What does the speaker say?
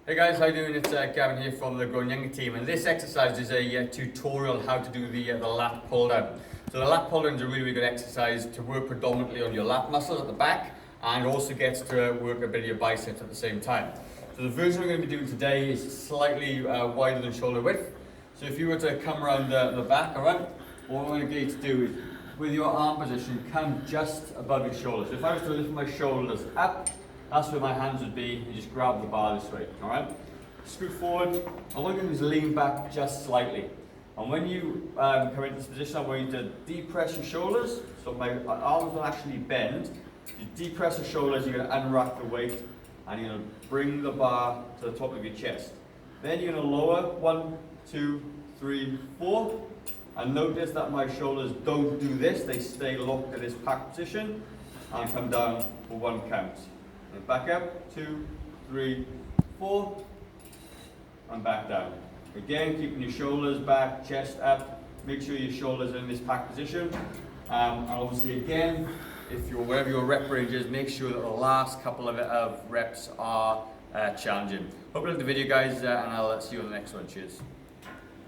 Hey guys, how you doing? It's Gavin here from the Growing Younger team, and this exercise is a tutorial how to do the lat pull down. So the lat pull down is a really good exercise to work predominantly on your lat muscles at the back, and also gets to work a bit of your biceps at the same time. So the version we're going to be doing today is slightly wider than shoulder width. So if you were to come around the back, alright, what I'm going to get you to do is, with your arm position, come just above your shoulders. So if I was to lift my shoulders up, that's where my hands would be. You just grab the bar this way, all right? Scoot forward, and what you're going to do is lean back just slightly. And when you come into this position, I want you to depress your shoulders, so my arms will actually bend. You depress your shoulders, you're going to unrack the weight, and you're going to bring the bar to the top of your chest. Then you're going to lower, 1, 2, 3, 4, and notice that my shoulders don't do this, they stay locked at this packed position, and come down for 1 count. And back up, 2, 3, 4, and back down. Again, keeping your shoulders back, chest up, make sure your shoulders are in this packed position. And obviously again, if you're wherever your rep range is, make sure that the last couple of reps are challenging. Hope you liked the video guys, and I'll see you on the next one. Cheers.